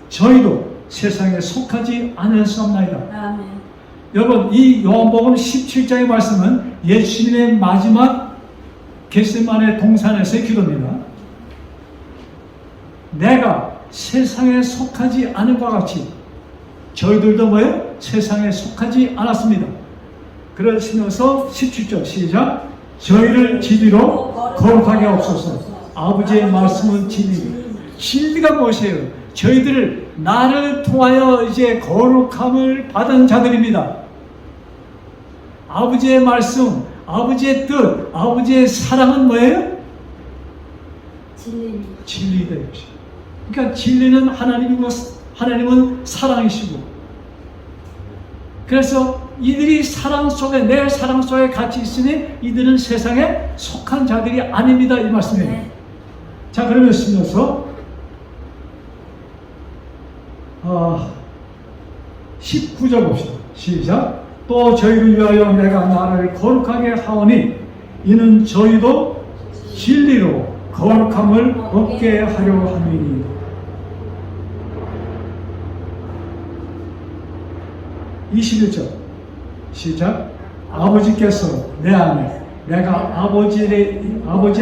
저희도 세상에 속하지 않으셨나이다. 아멘. 여러분, 이 요한복음 17장의 말씀은 예수님의 마지막 겟세마네 동산에서의 기도입니다. 내가 세상에 속하지 않은 것 같이 저희들도 뭐예요? 세상에 속하지 않았습니다. 그러시면서 17절 시작. 저희를 진리로 거룩하게 하옵소서. 아버지의 말씀은 진리. 진리가 무엇이에요? 저희들을 나를 통하여 이제 거룩함을 받은 자들입니다. 아버지의 말씀, 아버지의 뜻, 아버지의 사랑은 뭐예요? 진리다. 그러니까 진리는 하나님이고 하나님은 사랑이시고 그래서 이들이 사랑 속에, 내 사랑 속에 같이 있으니 이들은 세상에 속한 자들이 아닙니다. 이 말씀이에요. 네. 자, 그러면 쓰면서 19절 봅시다. 시작. 또 저희를 위하여 내가 나를 거룩하게 하오니 이는 저희도 진리로 거룩함을 얻게 하려 함이니. 이 21절 시작. 아버지께서 내 안에 내가 아버지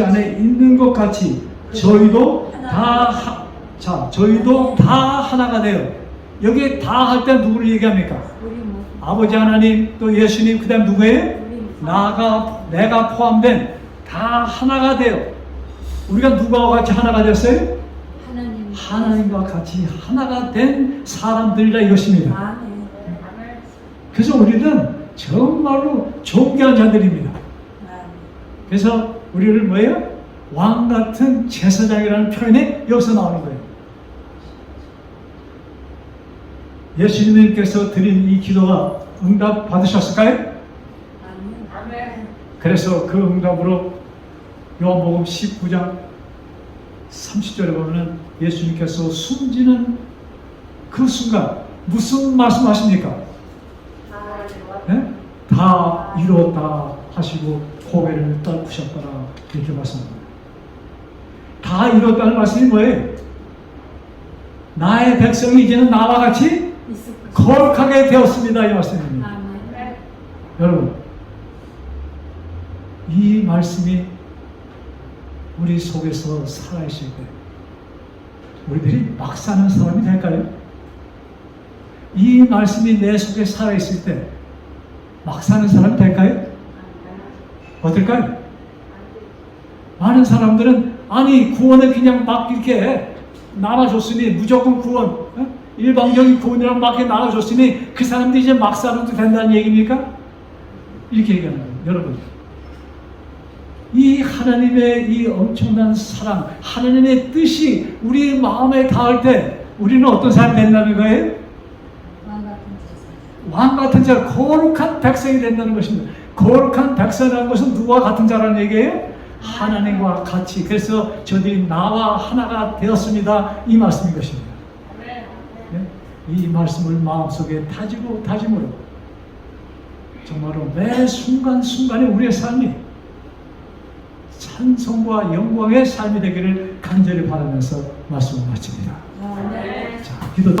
안에 있는 것 같이 저희도 저희도 다 하나가 되어. 여기에 다 할 때 누구를 얘기합니까? 아버지 하나님, 또 예수님, 그 다음 누구예요? 내가 포함된 다 하나가 되어. 우리가 누구와 같이 하나가 됐어요? 하나님과 같이 하나가 된 사람들이라 이것입니다. 그래서 우리는 정말로 존귀한 자들입니다. 그래서 우리를 뭐예요? 왕 같은 제사장이라는 표현이 여기서 나오는 거예요. 예수님께서 드린 이 기도가 응답 받으셨을까요? 그래서 그 응답으로 요한복음 19장 30절에 보면 예수님께서 숨지는 그 순간 무슨 말씀하십니까? 네? 다 이루었다 하시고 고개를 떨구셨더라 이렇게 말씀합니다. 다 이루었다는 말씀이 뭐예요? 나의 백성이 이제는 나와 같이 거룩하게 되었습니다 이 말씀입니다. 여러분, 이 말씀이 우리 속에서 살아있을 때 우리들이 막 사는 사람이 될까요? 이 말씀이 내 속에 살아있을 때 막 사는 사람이 될까요? 어떨까요? 많은 사람들은 아니 구원을 그냥 막 이렇게 나눠줬으니 무조건 구원, 일방적인 구원이랑 막 이렇게 나눠줬으니 그 사람들이 이제 막 살아도 된다는 얘기입니까? 이렇게 얘기하는 거예요. 여러분, 이 하나님의 이 엄청난 사랑, 하나님의 뜻이 우리 마음에 닿을 때 우리는 어떤 사람이 된다는 거예요? 왕 같은 자, 거룩한 백성이 된다는 것입니다. 거룩한 백성이라는 것은 누구와 같은 자라는 얘기예요? 하나님과 같이. 그래서 저들이 나와 하나가 되었습니다. 이 말씀인 것입니다. 네? 이 말씀을 마음속에 다짐으로 정말로 매 순간순간에 우리의 삶이 찬송과 영광의 삶이 되기를 간절히 바라면서 말씀을 마칩니다. 자, 기도